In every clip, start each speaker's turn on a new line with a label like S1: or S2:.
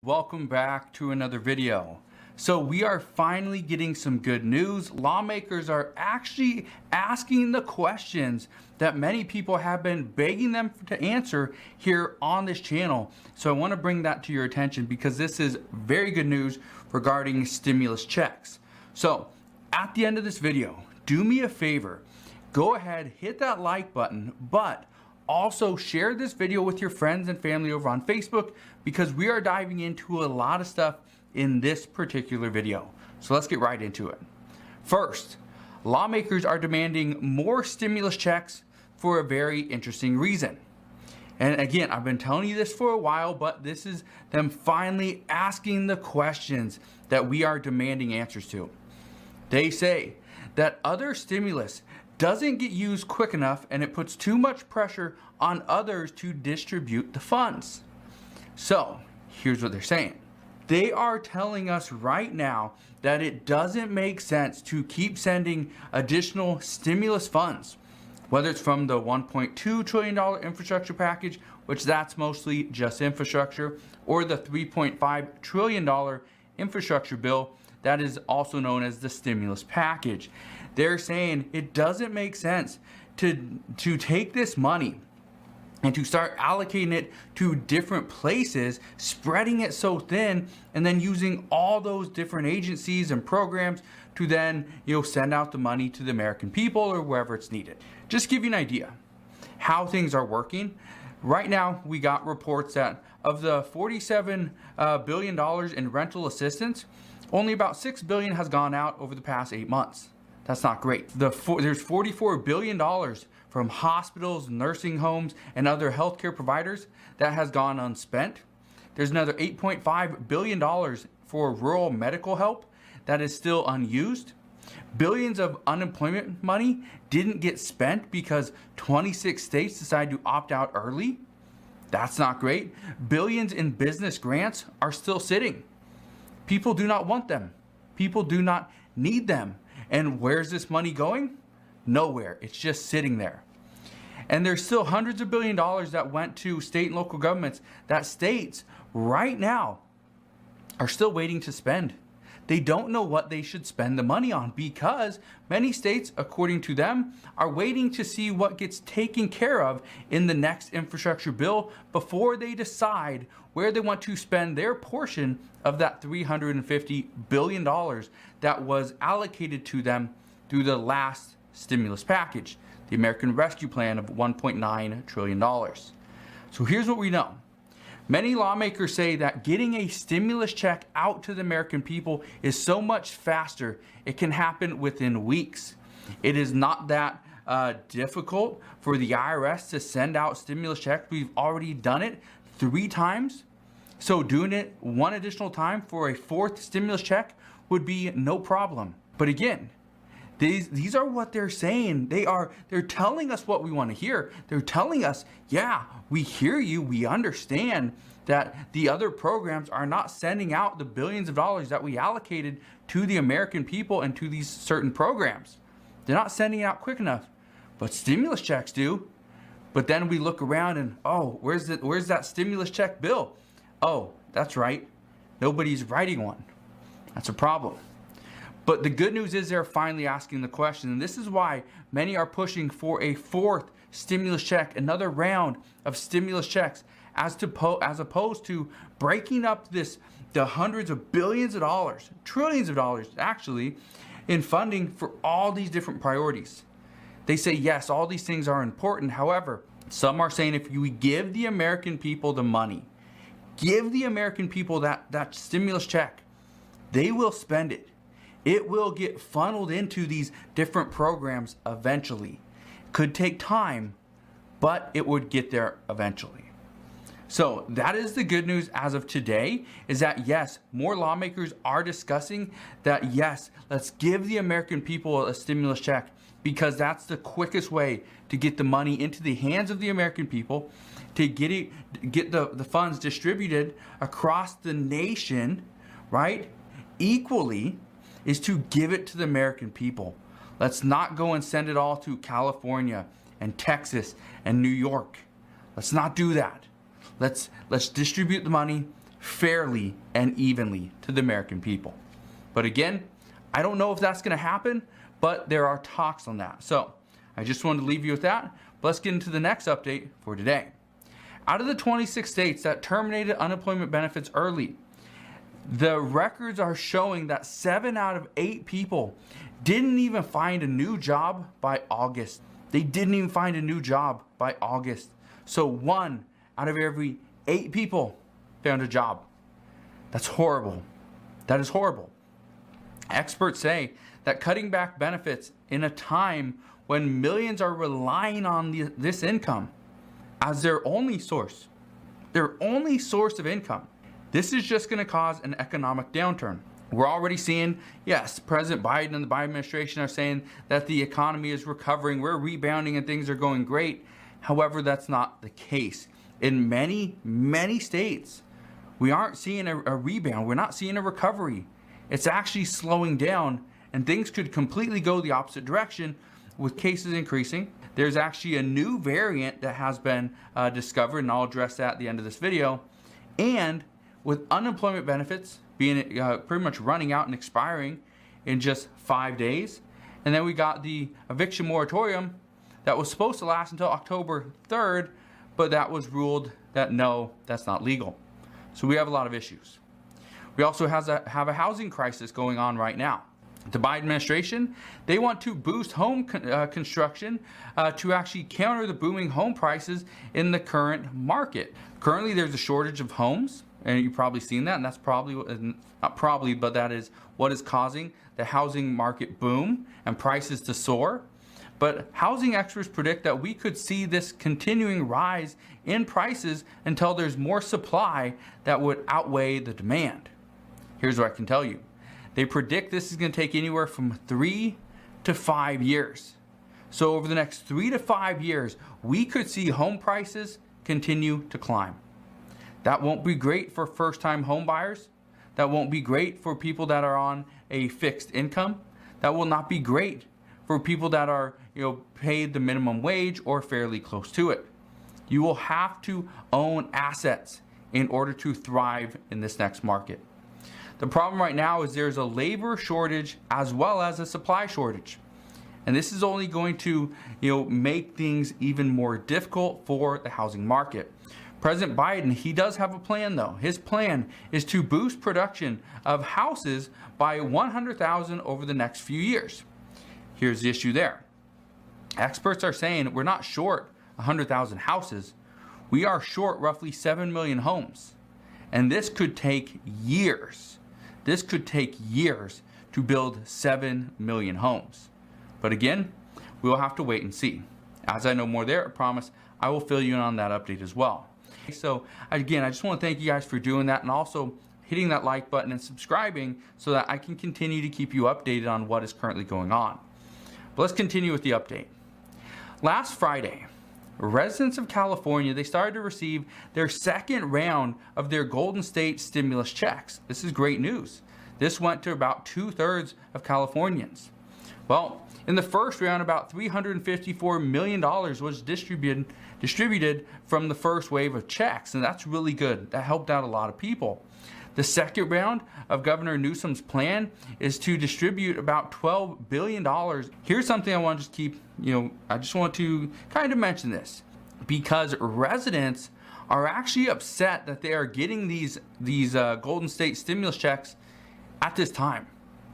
S1: Welcome back to another video. So we are finally getting some good news. Lawmakers are actually asking the questions that many people have been begging them to answer here on this channel. So I want to bring that to your attention because this is very good news regarding stimulus checks. So at the end of this video, do me a favor, go ahead, hit that like button, but also share this video with your friends and family over on Facebook because we are diving into a lot of stuff in this particular video. So let's get right into it. First, lawmakers are demanding more stimulus checks for a very interesting reason. And again, I've been telling you this for a while, but this is them finally asking the questions that we are demanding answers to. They say that other stimulus doesn't get used quick enough and it puts too much pressure on others to distribute the funds. So here's what they're saying. They are telling us right now that it doesn't make sense to keep sending additional stimulus funds, whether it's from the $1.2 trillion infrastructure package, which that's mostly just infrastructure, or the $3.5 trillion infrastructure bill that is also known as the stimulus package. They're saying it doesn't make sense to take this money and to start allocating it to different places, spreading it so thin, and then using all those different agencies and programs to then send out the money to the American people or wherever it's needed. Just to give you an idea how things are working. Right now, we got reports that of the $47 billion in rental assistance, only about $6 billion has gone out over the past 8 months. That's not great. There's $44 billion from hospitals, nursing homes, and other healthcare providers that has gone unspent. There's another $8.5 billion for rural medical help that is still unused. Billions of unemployment money didn't get spent because 26 states decided to opt out early. That's not great. Billions in business grants are still sitting. People do not want them. People do not need them. And where's this money going? Nowhere. It's just sitting there. And there's still hundreds of billions of dollars that went to state and local governments that states right now are still waiting to spend. They don't know what they should spend the money on because many states, according to them, are waiting to see what gets taken care of in the next infrastructure bill before they decide where they want to spend their portion of that $350 billion that was allocated to them through the last stimulus package, the American Rescue Plan of $1.9 trillion. So here's what we know. Many lawmakers say that getting a stimulus check out to the American people is so much faster, it can happen within weeks. It is not that difficult for the IRS to send out stimulus checks. We've already done it 3 times. So doing it one additional time for a 4th stimulus check would be no problem. But again, these are what they're saying. They're telling us what we want to hear. They're telling us, yeah, we hear you. We understand that the other programs are not sending out the billions of dollars that we allocated to the American people and to these certain programs. They're not sending it out quick enough, but stimulus checks do. But then we look around and, oh, where's that stimulus check bill? Oh, that's right. Nobody's writing one. That's a problem. But the good news is they're finally asking the question, and this is why many are pushing for a 4th stimulus check, another round of stimulus checks, as opposed to breaking up the hundreds of billions of dollars, trillions of dollars actually, in funding for all these different priorities. They say, yes, all these things are important. However, some are saying if we give the American people the money, give the American people that stimulus check, they will spend it. It will get funneled into these different programs eventually. Could take time, but it would get there eventually. So that is the good news as of today, is that yes, more lawmakers are discussing that yes, let's give the American people a stimulus check because that's the quickest way to get the money into the hands of the American people, to get the funds distributed across the nation, right, equally, is to give it to the American people. Let's not go and send it all to California and Texas and New York. Let's not do that. Let's distribute the money fairly and evenly to the American people. But again, I don't know if that's going to happen, but there are talks on that. So I just wanted to leave you with that. But let's get into the next update for today. Out of the 26 states that terminated unemployment benefits early, the records are showing that 7 out of 8 people didn't even find a new job by August. They didn't even find a new job by August. So 1 out of every 8 people found a job. That's horrible. That is horrible. Experts say that cutting back benefits in a time when millions are relying on this income as their only source of income, this is just going to cause an economic downturn. We're already seeing, yes, President Biden and the Biden administration are saying that the economy is recovering, we're rebounding and things are going great. However, that's not the case. In many, many states, we aren't seeing a rebound. We're not seeing a recovery. It's actually slowing down, and things could completely go the opposite direction with cases increasing. There's actually a new variant that has been discovered, and I'll address that at the end of this video. And with unemployment benefits being pretty much running out and expiring in just 5 days, and then we got the eviction moratorium that was supposed to last until October 3rd, but that was ruled that no, that's not legal. So we have a lot of issues. We also have a housing crisis going on right now. The Biden administration, they want to boost home construction to actually counter the booming home prices in the current market. Currently, there's a shortage of homes, and you've probably seen that, and that's probably, not probably, but that is what is causing the housing market boom and prices to soar. But housing experts predict that we could see this continuing rise in prices until there's more supply that would outweigh the demand. Here's what I can tell you. They predict this is going to take anywhere from 3 to 5 years. So over the next 3 to 5 years, we could see home prices continue to climb. That won't be great for first-time home buyers. That won't be great for people that are on a fixed income. That will not be great for people that are, paid the minimum wage or fairly close to it. You will have to own assets in order to thrive in this next market. The problem right now is there's a labor shortage as well as a supply shortage. And this is only going to, make things even more difficult for the housing market. President Biden, he does have a plan though. His plan is to boost production of houses by 100,000 over the next few years. Here's the issue there. Experts are saying we're not short 100,000 houses. We are short roughly 7 million homes. And this could take years. This could take years to build 7 million homes. But again, we'll have to wait and see. As I know more there, I promise I will fill you in on that update as well. So again, I just want to thank you guys for doing that and also hitting that like button and subscribing so that I can continue to keep you updated on what is currently going on. But let's continue with the update. Last Friday, residents of California, they started to receive their second round of their Golden State stimulus checks. This is great news. This went to about 2/3 of Californians. Well, in the first round, about $354 million was distributed from the first wave of checks, and that's really good. That helped out a lot of people. The second round of Governor Newsom's plan is to distribute about $12 billion. Here's something I want to just keep, I just want to kind of mention this because residents are actually upset that they are getting these Golden State stimulus checks at this time,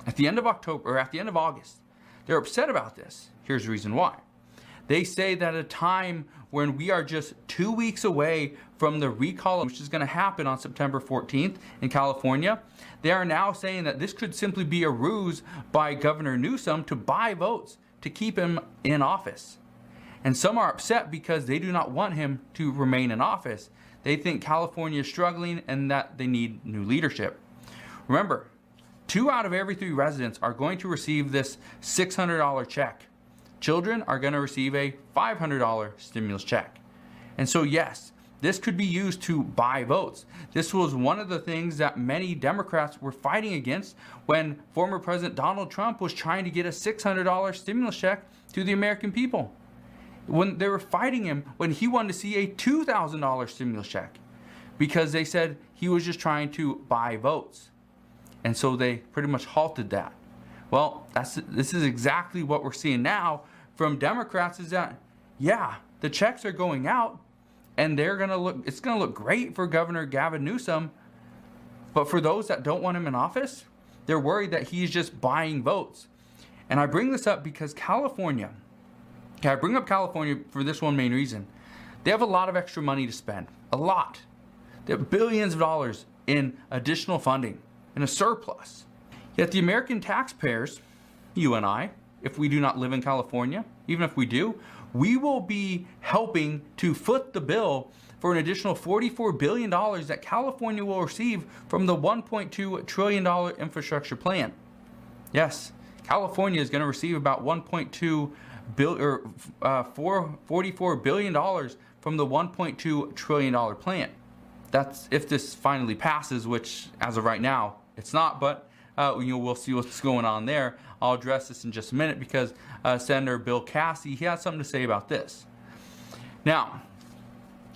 S1: at the end of October or at the end of August. They're upset about this. Here's the reason why. They say that at a time when we are just 2 weeks away from the recall, which is going to happen on September 14th in California, they are now saying that this could simply be a ruse by Governor Newsom to buy votes to keep him in office. And some are upset because they do not want him to remain in office. They think California is struggling and that they need new leadership. Remember, 2 out of every 3 residents are going to receive this $600 check. Children are going to receive a $500 stimulus check. And so yes, this could be used to buy votes. This was one of the things that many Democrats were fighting against when former President Donald Trump was trying to get a $600 stimulus check to the American people. When they were fighting him when he wanted to see a $2,000 stimulus check. because they said he was just trying to buy votes. And so they pretty much halted that. Well, this is exactly what we're seeing now from Democrats, is that, yeah, the checks are going out and it's gonna look great for Governor Gavin Newsom, but for those that don't want him in office, they're worried that he's just buying votes. And I bring this up because California, okay, I bring up California for this one main reason. They have a lot of extra money to spend, a lot. They have billions of dollars in additional funding, in a surplus. Yet the American taxpayers, you and I, if we do not live in California, even if we do, we will be helping to foot the bill for an additional $44 billion that California will receive from the $1.2 trillion infrastructure plan. Yes, California is going to receive about $44 billion from the $1.2 trillion plan. That's if this finally passes, which as of right now, it's not, but we'll see what's going on there. I'll address this in just a minute because Senator Bill Cassidy, he has something to say about this. Now,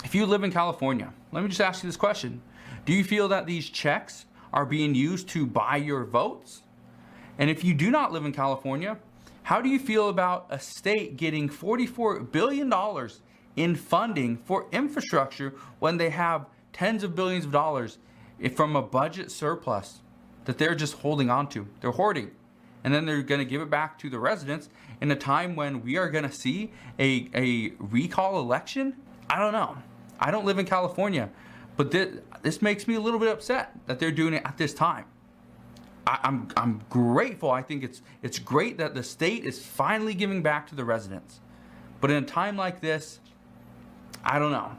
S1: if you live in California, let me just ask you this question. Do you feel that these checks are being used to buy your votes? And if you do not live in California, how do you feel about a state getting $44 billion in funding for infrastructure when they have tens of billions of dollars from a budget surplus that they're just holding on to? They're hoarding. And then they're going to give it back to the residents in a time when we are going to see a recall election? I don't know. I don't live in California, but this makes me a little bit upset that they're doing it at this time. I'm grateful. I think it's great that the state is finally giving back to the residents. But in a time like this, I don't know.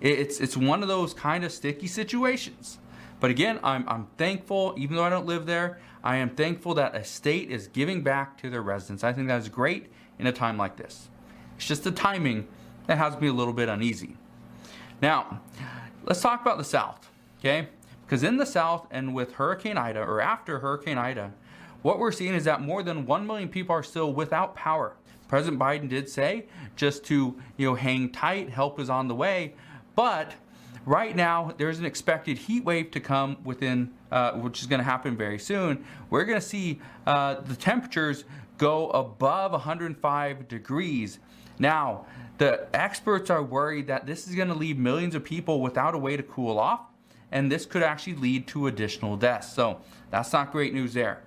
S1: It's one of those kind of sticky situations. But again, I'm thankful, even though I don't live there, I am thankful that a state is giving back to their residents. I think that is great in a time like this. It's just the timing that has me a little bit uneasy. Now, let's talk about the South, okay? Because in the South and with Hurricane Ida, or after Hurricane Ida, what we're seeing is that more than 1 million people are still without power. President Biden did say just to hang tight, help is on the way, but right now there's an expected heat wave to come within, which is going to happen very soon. We're going to see the temperatures go above 105 degrees. Now, the experts are worried that this is going to leave millions of people without a way to cool off, and this could actually lead to additional deaths. So that's not great news there.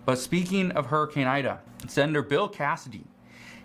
S1: But speaking of Hurricane Ida, Senator Bill Cassidy,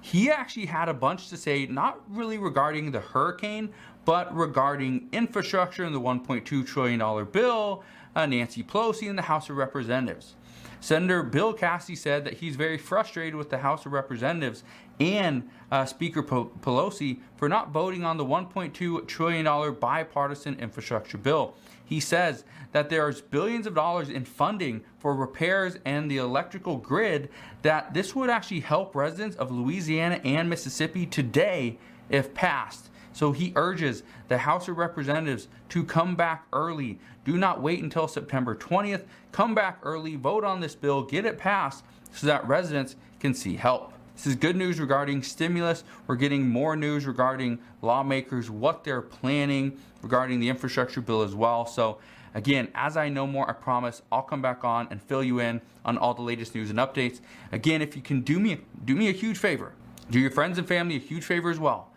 S1: he actually had a bunch to say, not really regarding the hurricane, but regarding infrastructure and the $1.2 trillion bill, Nancy Pelosi in the House of Representatives. Senator Bill Cassidy said that he's very frustrated with the House of Representatives and Speaker Pelosi for not voting on the $1.2 trillion bipartisan infrastructure bill. He says that there's billions of dollars in funding for repairs and the electrical grid, that this would actually help residents of Louisiana and Mississippi today if passed. So he urges the House of Representatives to come back early. Do not wait until September 20th. Come back early, vote on this bill, get it passed so that residents can see help. This is good news regarding stimulus. We're getting more news regarding lawmakers, what they're planning regarding the infrastructure bill as well. So again, as I know more, I promise I'll come back on and fill you in on all the latest news and updates. Again, if you can do me a huge favor, do your friends and family a huge favor as well.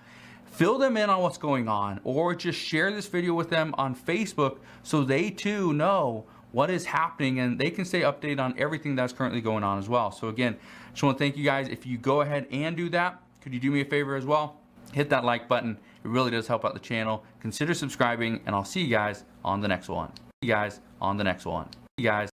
S1: Fill them in on what's going on, or just share this video with them on Facebook so they too know what is happening and they can stay updated on everything that's currently going on as well. So again, just want to thank you guys. If you go ahead and do that, could you do me a favor as well? Hit that like button. It really does help out the channel. Consider subscribing, and I'll see you guys on the next one. See you guys on the next one. See you guys.